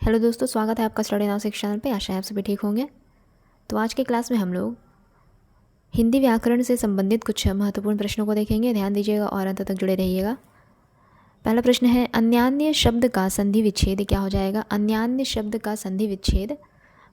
Hello दोस्तों, स्वागत है आपका स्टडी नाउ सिक्स चैनल पे। आशा है आप सभी ठीक होंगे। तो आज के क्लास में हम लोग हिंदी व्याकरण से संबंधित कुछ महत्वपूर्ण प्रश्नों को देखेंगे। ध्यान दीजिएगा और अंत तक जुड़े रहिएगा। पहला प्रश्न है, अन्यान्य शब्द का संधि विच्छेद क्या हो जाएगा? अन्यान्य शब्द का संधि विच्छेद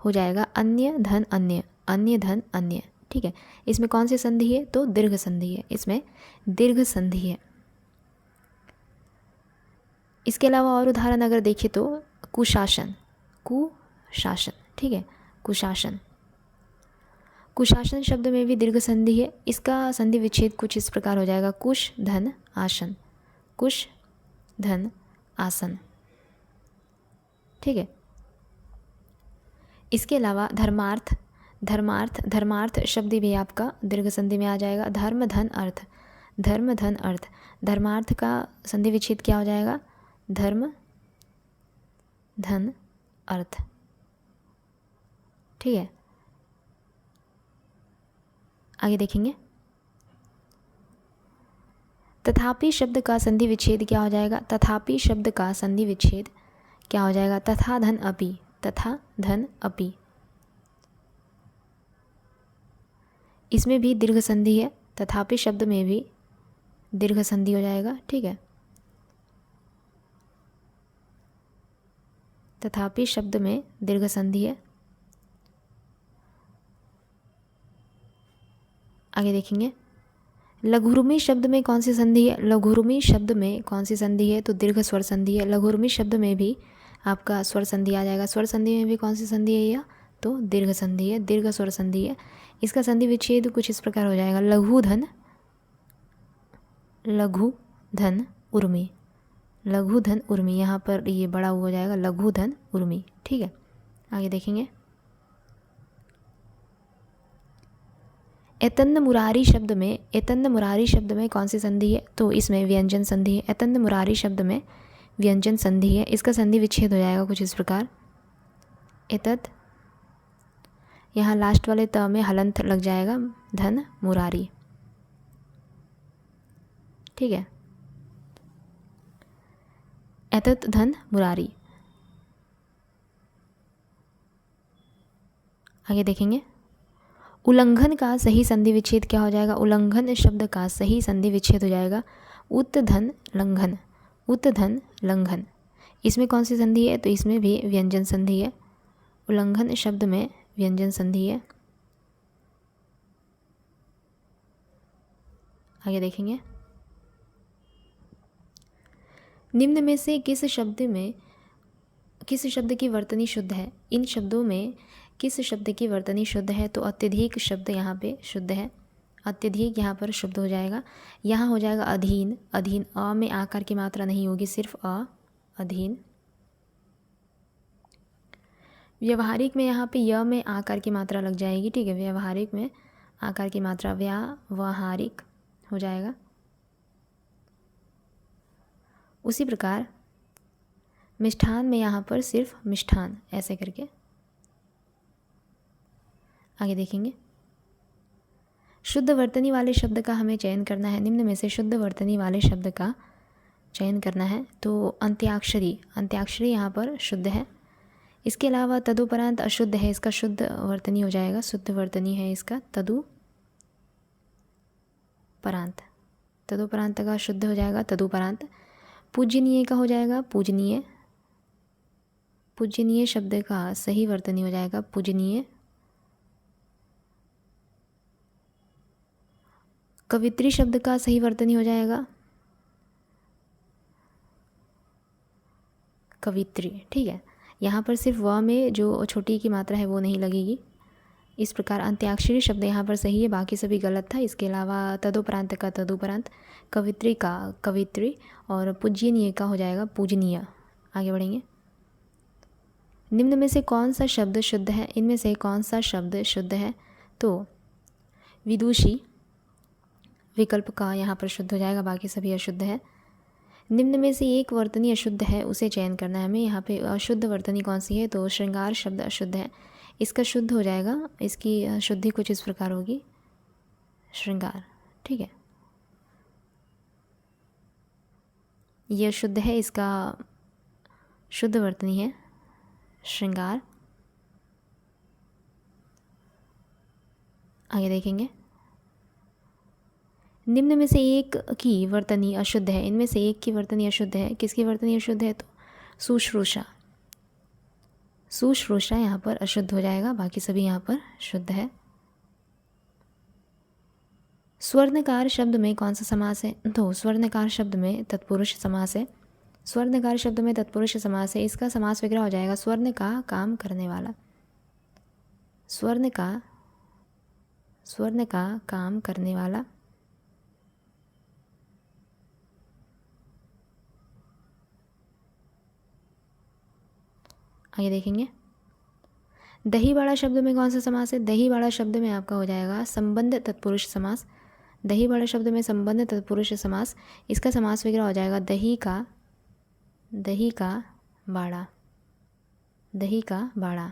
हो जाएगा अन्य धन अन्य, अन्य धन अन्य। ठीक है, इसमें कौन सी संधि है? तो दीर्घ संधि है, इसमें दीर्घ संधि है। इसके अलावा और उदाहरण अगर देखें तो कुशासन, कुशासन, ठीक है, कुशासन। कुशासन शब्द में भी दीर्घ संधि है। इसका संधि विच्छेद कुछ इस प्रकार हो जाएगा, कुश धन आसन, कुश धन आसन। ठीक है, इसके अलावा धर्मार्थ, धर्मार्थ, धर्मार्थ शब्द भी आपका दीर्घ संधि में आ जाएगा। धर्म धन अर्थ, धर्म धन अर्थ। धर्मार्थ का संधि विच्छेद क्या हो जाएगा? धर्म धन अर्थ। ठीक है, आगे देखेंगे। तथापि शब्द का संधि विच्छेद क्या हो जाएगा? तथापि शब्द का संधि विच्छेद क्या हो जाएगा? तथा धन अपि, तथा धन अपि। इसमें भी दीर्घ संधि है। तथापि शब्द में भी दीर्घ संधि हो जाएगा। ठीक है, तथापि शब्द में दीर्घ संधि है। आगे देखेंगे, लघुरुमि शब्द में कौन सी संधि है? लघुरुमि शब्द में कौन सी संधि है? तो दीर्घ स्वर संधि है। लघुरुमि शब्द में भी आपका स्वर संधि आ जाएगा। स्वर संधि में भी कौन सी संधि है? यह तो दीर्घ संधि है, दीर्घ स्वर संधि है। इसका संधि विच्छेद कुछ इस प्रकार हो जाएगा, लघु धन, लघु धन उर्मी, लघु धन उर्मी। यहाँ पर ये बड़ा हो जाएगा, लघु धन उर्मी। ठीक है, आगे देखेंगे। एतन्न मुरारी शब्द में, एतन्न मुरारी शब्द में कौन सी संधि है? तो इसमें व्यंजन संधि है। एतन्न मुरारी शब्द में व्यंजन संधि है। इसका संधि विच्छेद हो जाएगा कुछ इस प्रकार, एतत्, यहाँ लास्ट वाले त में हलंत लग जाएगा, धन मुरारी। ठीक है, एतत् धन मुरारी। आगे देखेंगे, उल्लंघन का सही संधि विच्छेद क्या हो जाएगा? उल्लंघन शब्द का सही संधि विच्छेद हो जाएगा उत धन लंघन, उत धन लंघन। इसमें कौन सी संधि है? तो इसमें भी व्यंजन संधि है। उल्लंघन शब्द में व्यंजन संधि है। आगे देखेंगे, निम्न में से किस शब्द में, किस शब्द की वर्तनी शुद्ध है? इन शब्दों में किस शब्द की वर्तनी शुद्ध है? तो अत्यधिक शब्द यहाँ पे शुद्ध है। अत्यधिक यहाँ पर शुद्ध हो जाएगा। यहाँ हो जाएगा अधीन, अधीन। अ में आकार की मात्रा नहीं होगी, सिर्फ अ, अधीन। व्यवहारिक में यहाँ पे य में आकार की मात्रा लग जाएगी। ठीक है, व्यवहारिक में आकार की मात्रा व्यावहारिक हो जाएगा। उसी प्रकार मिष्ठान में यहाँ पर सिर्फ मिष्ठान, ऐसे करके। आगे देखेंगे, शुद्ध वर्तनी वाले शब्द का हमें चयन करना है। निम्न में से शुद्ध वर्तनी वाले शब्द का चयन करना है। तो अंत्याक्षरी, अंत्याक्षरी यहाँ पर शुद्ध है। इसके अलावा तदुपरांत अशुद्ध है, इसका शुद्ध वर्तनी हो जाएगा, शुद्ध वर्तनी है इसका तदुपरांत, तदुपरांत का शुद्ध हो जाएगा तदुपरांत। पूजनीय का हो जाएगा पूजनीय, पूजनीय शब्द का सही वर्तनी हो जाएगा पूजनीय। कवित्री शब्द का सही वर्तनी हो जाएगा कवित्री। ठीक है, यहाँ पर सिर्फ व में जो छोटी की मात्रा है वो नहीं लगेगी। इस प्रकार अंत्याक्षरी शब्द यहाँ पर सही है, बाकी सभी गलत था। इसके अलावा तदुपरांत का तदुपरांत, कवित्री का कवित्री, और पूजनीय का हो जाएगा पूजनीय। आगे बढ़ेंगे, निम्न में से कौन सा शब्द शुद्ध है? इनमें से कौन सा शब्द शुद्ध है? तो विदुषी विकल्प का यहाँ पर शुद्ध हो जाएगा, बाकी सभी अशुद्ध है। निम्न में से एक वर्तनी अशुद्ध है, उसे चयन करना है हमें। यहाँ पे अशुद्ध वर्तनी कौन सी है? तो श्रृंगार शब्द अशुद्ध है, इसका शुद्ध हो जाएगा। इसकी शुद्धि कुछ इस प्रकार होगी, श्रृंगार। ठीक है, यह शुद्ध है, इसका शुद्ध वर्तनी है श्रृंगार। आगे देखेंगे, निम्न में से एक की वर्तनी अशुद्ध है। इनमें से एक की वर्तनी अशुद्ध है। किसकी वर्तनी अशुद्ध है? तो शुश्रूषा। शुश्रूषा यहाँ पर अशुद्ध हो जाएगा, बाकी सभी यहाँ पर शुद्ध है। स्वर्णकार शब्द में कौन सा समास है? तो स्वर्णकार शब्द में तत्पुरुष समास है। स्वर्णकार शब्द में तत्पुरुष समास है। इसका समास विग्रह हो जाएगा स्वर्ण का काम करने वाला। स्वर्ण का काम करने वाला। आगे देखेंगे, दहीवाड़ा शब्द में कौन सा समास है? दहीवाड़ा शब्द में आपका हो जाएगा संबंध तत्पुरुष समास। दहीवाड़ा शब्द में संबंध तत्पुरुष समास। इसका समास विग्रह हो जाएगा दही का बाड़ा। दही का बाड़ा।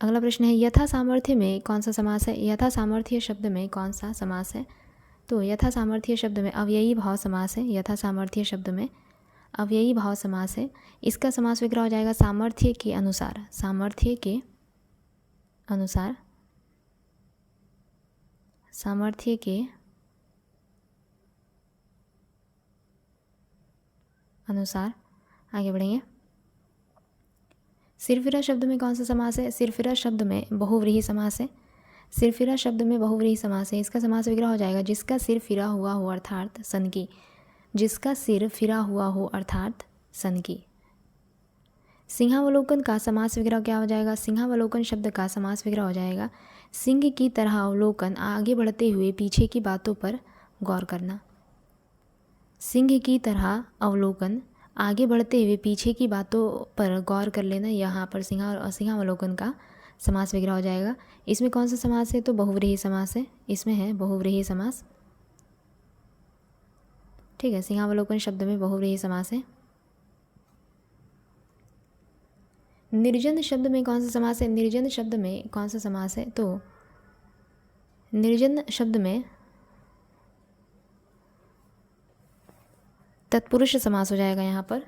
अगला प्रश्न है, यथा सामर्थ्य में कौन सा समास है? यथा सामर्थ्य शब्द में कौन सा समास है? तो यथा सामर्थ्य शब्द में अव्ययी भाव समास है। यथा सामर्थ्य शब्द में अव्ययी भाव समास है। इसका समास विग्रह हो जाएगा सामर्थ्य के अनुसार। सामर्थ्य के अनुसार। सामर्थ्य के अनुसार। आगे बढ़ेंगे, सिरफिरा शब्द में कौन सा समास है? सिरफिरा शब्द में बहुव्रीहि समास है। सिरफिरा शब्द में बहुव्रीहि समास है। इसका समास विग्रह हो जाएगा जिसका सिर फिरा हुआ हो अर्थात सन की। जिसका सिर फिरा हुआ हो अर्थात सन की। सिंहावलोकन का समास विग्रह क्या हो जाएगा? सिंहावलोकन शब्द का समास विग्रह हो जाएगा सिंह की तरह अवलोकन, आगे बढ़ते हुए पीछे की बातों पर गौर करना। सिंह की तरह अवलोकन, आगे बढ़ते हुए पीछे की बातों पर गौर कर लेना। यहाँ पर सिंहावलोकन का समास विग्रह हो जाएगा। इसमें कौन सा समास है? तो बहुव्रीहि समास है। इसमें है बहुव्रीहि समास। ठीक है, सिंहावलोकन शब्द में बहुव्रीहि समास है। निर्जन शब्द में कौन सा समास है? निर्जन शब्द में कौन सा समास है? तो निर्जन शब्द में तत्पुरुष समास हो जाएगा यहाँ पर।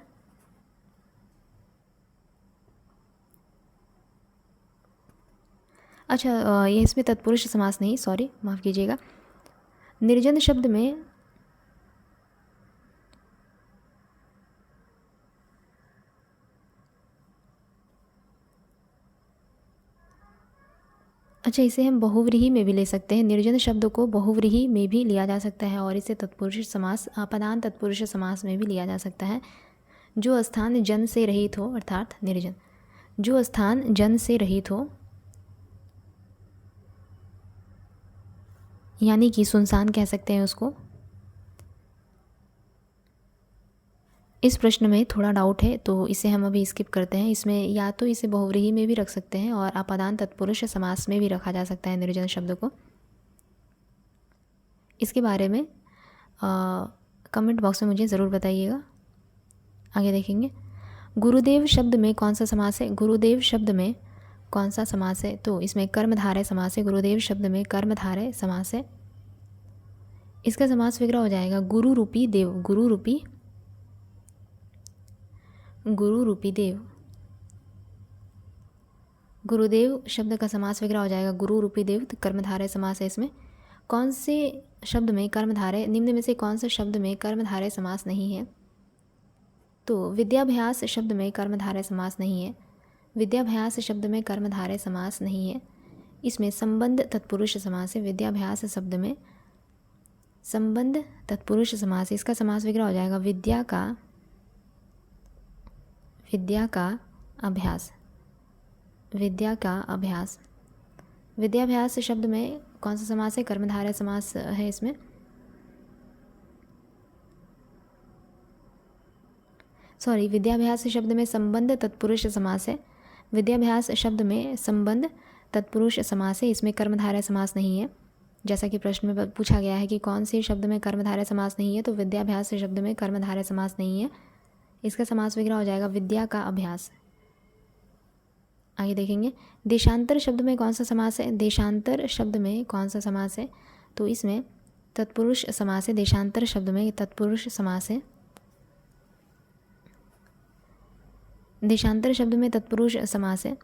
अच्छा, ये इसमें तत्पुरुष समास नहीं, सॉरी माफ़ कीजिएगा। निर्जन शब्द में अच्छा, इसे हम बहुव्रीहि में भी ले सकते हैं। निर्जन शब्द को बहुव्रीहि में भी लिया जा सकता है और इसे तत्पुरुष समास, पदान तत्पुरुष समास में भी लिया जा सकता है। जो स्थान जन से रहित हो अर्थात निर्जन। जो स्थान जन से रहित हो यानी कि सुनसान कह सकते हैं उसको। इस प्रश्न में थोड़ा डाउट है तो इसे हम अभी स्किप करते हैं। इसमें या तो इसे बहुव्रीहि में भी रख सकते हैं और अपदान तत्पुरुष समास में भी रखा जा सकता है निर्जन शब्द को। इसके बारे में कमेंट बॉक्स में मुझे ज़रूर बताइएगा। आगे देखेंगे, गुरुदेव शब्द में कौन सा समास है? गुरुदेव शब्द में कौन सा समास है? तो इसमें कर्मधारय समास है। गुरुदेव शब्द में कर्मधारय समास है। इसका समास विग्रह हो जाएगा गुरु रूपी देव। गुरु रूपी देव। गुरुदेव शब्द का समास विग्रह हो जाएगा गुरु रूपी देव। कर्मधारय समास है। इसमें कौन से शब्द में कर्मधारय, निम्न में से कौन से शब्द में कर्मधारय समास नहीं है? तो विद्याभ्यास शब्द में कर्मधारय समास नहीं है। विद्याभ्यास शब्द में कर्मधारय समास नहीं है। इसमें संबंध तत्पुरुष समास है। विद्याभ्यास शब्द में संबंध तत्पुरुष समास। इसका समास विग्रह हो जाएगा विद्या का अभ्यास। विद्या का अभ्यास। विद्याभ्यास शब्द में कौन सा समास है? कर्मधारय समास है। इसमें विद्याभ्यास शब्द में संबंध तत्पुरुष समास है। विद्याभ्यास शब्द में संबंध तत्पुरुष समास है। इसमें कर्मधारय समास नहीं है। जैसा कि प्रश्न में पूछा गया है कि कौन से शब्द में कर्मधारय समास नहीं है, तो विद्याभ्यास शब्द में कर्मधारय समास नहीं है। इसका समास विग्रह हो जाएगा विद्या का अभ्यास। आगे देखेंगे, देशांतर शब्द में कौन सा समास है? देशांतर शब्द में कौन सा समास है? तो इसमें तत्पुरुष समास है। देशांतर शब्द में तत्पुरुष समास है। देशांतर शब्द में तत्पुरुष समास है।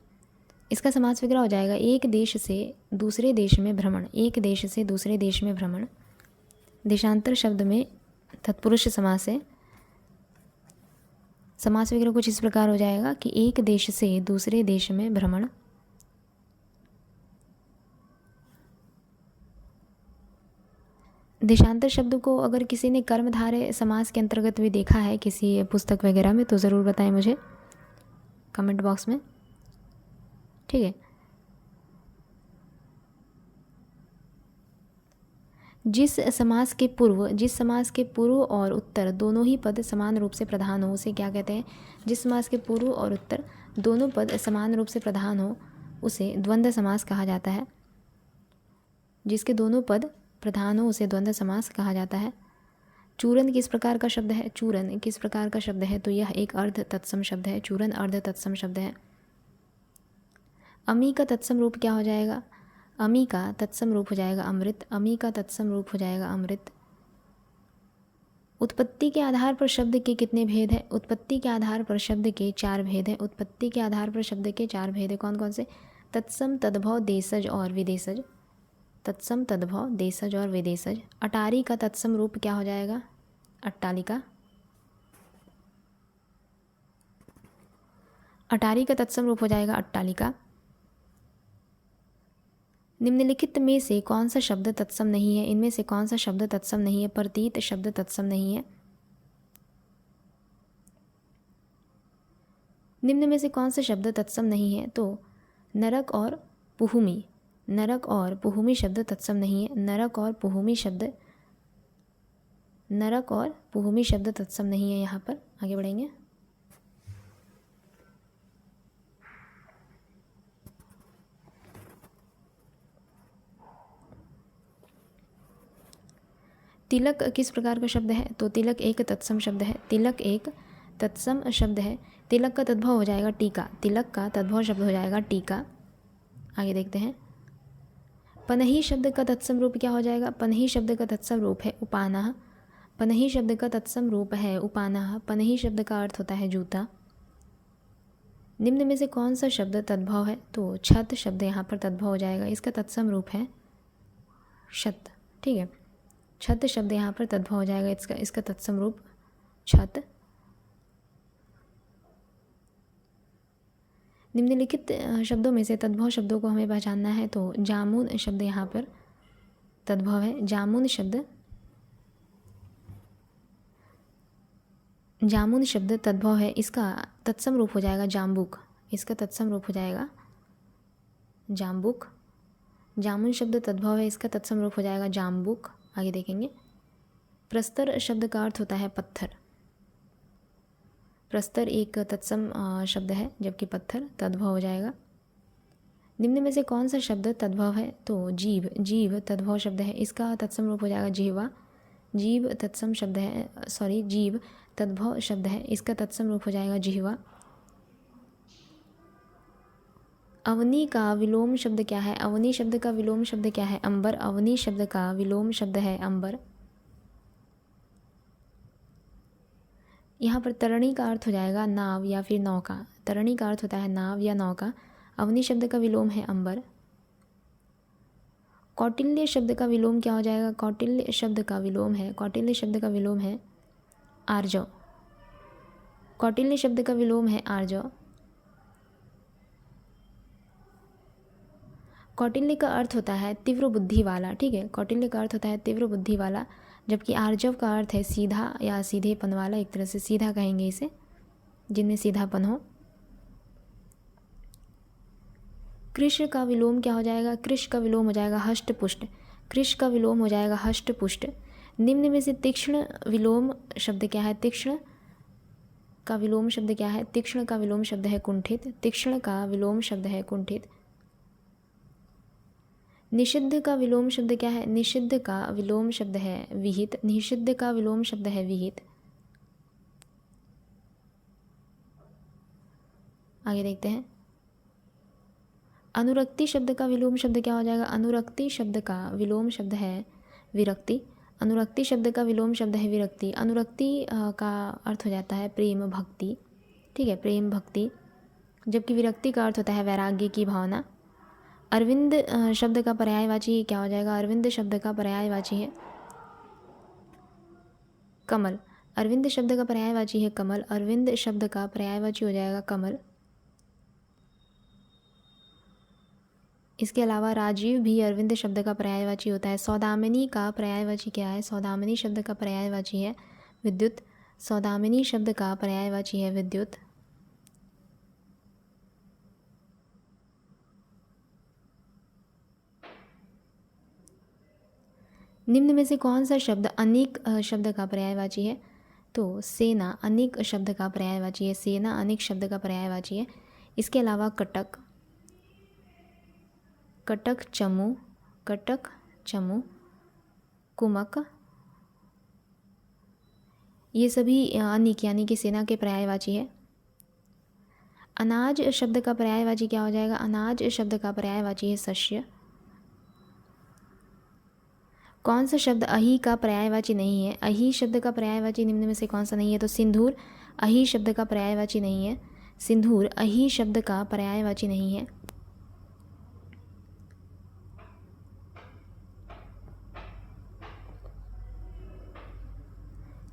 इसका समास विग्रह हो जाएगा एक देश से दूसरे देश में भ्रमण। एक देश से दूसरे देश में भ्रमण। देशांतर शब्द में तत्पुरुष समास है। समास विग्रह कुछ इस प्रकार हो जाएगा कि एक देश से दूसरे देश में भ्रमण। देशांतर शब्द को अगर किसी ने कर्मधारय समास के अंतर्गत भी देखा है किसी पुस्तक वगैरह में तो ज़रूर बताएं मुझे कमेंट बॉक्स में, ठीक है। जिस समास के पूर्व और उत्तर दोनों ही पद समान रूप से प्रधान हो उसे क्या कहते हैं? जिस समास के पूर्व और उत्तर दोनों पद समान रूप से प्रधान हो उसे द्वंद्व समास कहा जाता है। जिसके दोनों पद प्रधान हो उसे द्वंद्व समास कहा जाता है। चूरन किस प्रकार का शब्द है? चूरन किस प्रकार का शब्द है? तो यह एक अर्ध तत्सम शब्द है। चूरन अर्ध तत्सम शब्द है। अमी का तत्सम रूप क्या हो जाएगा? अमी का तत्सम रूप हो जाएगा अमृत। अमी का तत्सम रूप हो जाएगा अमृत। उत्पत्ति के आधार पर शब्द के कितने भेद हैं? उत्पत्ति के आधार पर शब्द के 4 भेद हैं। उत्पत्ति के आधार पर शब्द के 4 भेद हैं। कौन कौन से? तत्सम, तद्भव, देशज और विदेशज। तत्सम, तद्भव, देशज और विदेशज। अटारी का तत्सम रूप क्या हो जाएगा? अट्टालिका। अटारी का तत्सम रूप हो जाएगा अट्टालिका। निम्नलिखित में से कौन सा शब्द तत्सम नहीं है? इनमें से कौन सा शब्द तत्सम नहीं है? प्रतीत शब्द तत्सम नहीं है। निम्न में से कौन सा शब्द तत्सम नहीं है? तो नरक और पुहुमी। नरक और पुहुमी शब्द तत्सम नहीं है। नरक और पुहुमी शब्द तत्सम नहीं है। यहाँ पर आगे बढ़ेंगे। तिलक किस प्रकार का शब्द है? तो तिलक एक तत्सम शब्द है। तिलक एक तत्सम शब्द है। तिलक का तद्भव हो जाएगा टीका। तिलक का तद्भव शब्द हो जाएगा टीका। आगे देखते हैं। पनही शब्द का तत्सम रूप क्या हो जाएगा? पनही शब्द का तत्सम रूप है उपानः। पनही शब्द का तत्सम रूप है उपानः। पनही शब्द का अर्थ होता है जूता। निम्न में से कौन सा शब्द तद्भव है? तो छत शब्द यहाँ पर तद्भव हो जाएगा। इसका तत्सम रूप है छत, ठीक है। छत शब्द यहाँ पर तद्भव हो जाएगा। इसका तत्सम रूप छत। निम्नलिखित शब्दों में से तद्भव शब्दों को हमें पहचानना है तो जामुन शब्द यहाँ पर तद्भव है। जामुन शब्द तद्भव है। इसका तत्सम रूप हो जाएगा जाम्बुक। इसका तत्सम रूप हो जाएगा जाम्बुक। जामुन शब्द तद्भव है। इसका तत्सम रूप हो जाएगा जाम्बुक। आगे देखेंगे। प्रस्तर शब्द का अर्थ होता है पत्थर। प्रस्तर एक तत्सम शब्द है जबकि पत्थर तद्भव हो जाएगा। निम्न में से कौन सा शब्द तद्भव है? तो जीव। जीव तद्भव शब्द है। इसका तत्सम रूप हो जाएगा जिह्वा। जीव तत्सम शब्द है, जीव तद्भव शब्द है। इसका तत्सम रूप हो जाएगा जिह्वा। अवनी का विलोम शब्द क्या है? अवनी शब्द का विलोम शब्द क्या है? अंबर। अवनी शब्द का विलोम शब्द है अंबर। यहाँ पर तरणी का अर्थ हो जाएगा नाव या फिर नौका। तरणी का अर्थ होता है नाव या नौका। अवनी शब्द का विलोम है अंबर। कौटिल्य शब्द का विलोम क्या हो जाएगा? कौटिल्य शब्द का विलोम है आर्जव। कौटिल्य शब्द का विलोम है आर्जव। कौटिल्य का अर्थ होता है तीव्र बुद्धि वाला, ठीक है। कौटिल्य का अर्थ होता है तीव्र बुद्धि वाला, जबकि आर्जव का अर्थ है सीधा या सीधेपन वाला। एक तरह से सीधा कहेंगे इसे, जिनमें सीधापन हो। कृष का विलोम क्या हो जाएगा? कृष का विलोम हो जाएगा हष्ट पुष्ट। कृष का विलोम हो जाएगा हष्ट पुष्ट। निम्न में से तीक्ष्ण विलोम शब्द क्या है? तीक्ष्ण का विलोम शब्द क्या है? तीक्ष्ण का विलोम शब्द है कुंठित। तीक्ष्ण का विलोम शब्द है कुंठित। निषिद्ध का विलोम शब्द क्या है? निषिद्ध का विलोम शब्द है विहित। निषिद्ध का विलोम शब्द है विहित। आगे देखते हैं। अनुरक्ति शब्द का विलोम शब्द क्या हो जाएगा? अनुरक्ति शब्द का विलोम शब्द है विरक्ति। अनुरक्ति शब्द का विलोम शब्द है विरक्ति। अनुरक्ति का अर्थ हो जाता है प्रेम भक्ति। ठीक है, प्रेम भक्ति। जबकि विरक्ति का अर्थ होता है वैराग्य की भावना। अरविंद शब्द का पर्यायवाची क्या हो जाएगा? अरविंद शब्द का पर्यायवाची है कमल। अरविंद शब्द का पर्यायवाची है कमल। अरविंद शब्द का पर्यायवाची हो जाएगा कमल। इसके अलावा राजीव भी अरविंद शब्द का पर्यायवाची होता है। सौदामिनी का पर्यायवाची क्या है? सौदामिनी शब्द का पर्यायवाची है विद्युत। सौदामिनी शब्द का पर्यायवाची है विद्युत। निम्न में से कौन सा शब्द अनेक शब्द का पर्यायवाची है? तो सेना अनेक शब्द का पर्यायवाची है। सेना अनेक शब्द का पर्यायवाची है। इसके अलावा कटक, कटक चमू, कटक चमू, कुमक, ये सभी अनेक यानी कि सेना के पर्यायवाची है। अनाज शब्द का पर्यायवाची क्या हो जाएगा? अनाज शब्द का पर्यायवाची है शस्य। कौन सा शब्द अहि का पर्यायवाची नहीं है? अहि शब्द का पर्यायवाची निम्न में से कौन सा नहीं है? तो सिंदूर अहि शब्द का पर्यायवाची नहीं है। सिंदूर अहि शब्द का पर्यायवाची नहीं है।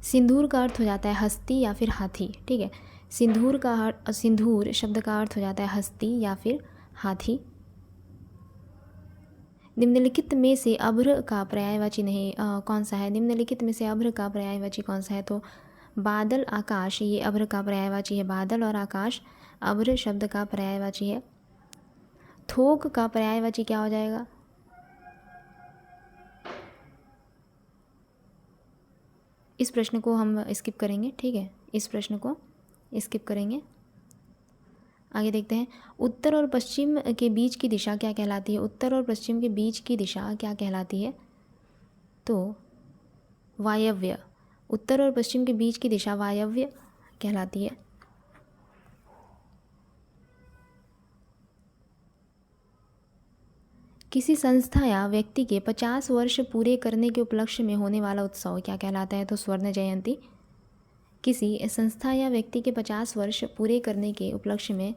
सिंदूर का अर्थ हो जाता है हस्ती या फिर हाथी। ठीक है, सिंदूर शब्द का अर्थ हो जाता है हस्ती या फिर हाथी। निम्नलिखित में से अभ्र का पर्यायवाची नहीं कौन सा है? निम्नलिखित में से अभ्र का पर्यायवाची कौन सा है? तो बादल आकाश, ये अभ्र का पर्यायवाची है। बादल और आकाश अभ्र शब्द का पर्यायवाची है। थोक का पर्यायवाची क्या हो जाएगा? इस प्रश्न को हम स्किप करेंगे। ठीक है, इस प्रश्न को स्किप करेंगे। आगे देखते हैं, उत्तर और पश्चिम के बीच की दिशा क्या कहलाती है? उत्तर और पश्चिम के बीच की दिशा क्या कहलाती है? तो वायव्य। उत्तर और पश्चिम के बीच की दिशा वायव्य कहलाती है। किसी संस्था या व्यक्ति के 50 वर्ष पूरे करने के उपलक्ष्य में होने वाला उत्सव क्या कहलाता है? तो स्वर्ण जयंती। किसी संस्था या व्यक्ति के 50 वर्ष पूरे करने के उपलक्ष्य में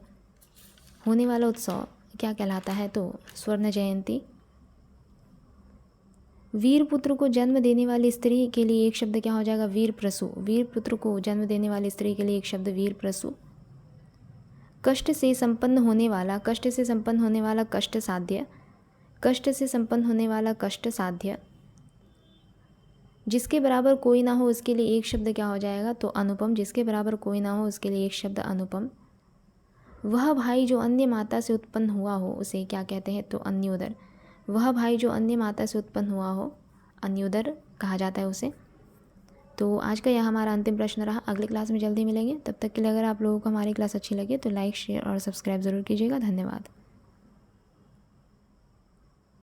होने वाला उत्सव क्या कहलाता है? तो स्वर्ण जयंती। वीर पुत्र को जन्म देने वाली स्त्री के लिए एक शब्द क्या हो जाएगा? वीर प्रसू। वीर पुत्र को जन्म देने वाली स्त्री के लिए एक शब्द वीर प्रसू। कष्ट से संपन्न होने वाला, कष्ट से संपन्न होने वाला कष्ट साध्य। कष्ट से संपन्न होने वाला कष्ट साध्य। जिसके बराबर कोई ना हो उसके लिए एक शब्द क्या हो जाएगा? तो अनुपम। जिसके बराबर कोई ना हो उसके लिए एक शब्द अनुपम। वह भाई जो अन्य माता से उत्पन्न हुआ हो उसे क्या कहते हैं? तो अन्योदर। वह भाई जो अन्य माता से उत्पन्न हुआ हो अन्योदर कहा जाता है उसे। तो आज का यह हमारा अंतिम प्रश्न रहा। अगली क्लास में जल्दी मिलेंगे। तब तक के लिए अगर आप लोगों को हमारी क्लास अच्छी लगे तो लाइक, शेयर और सब्सक्राइब ज़रूर कीजिएगा। धन्यवाद।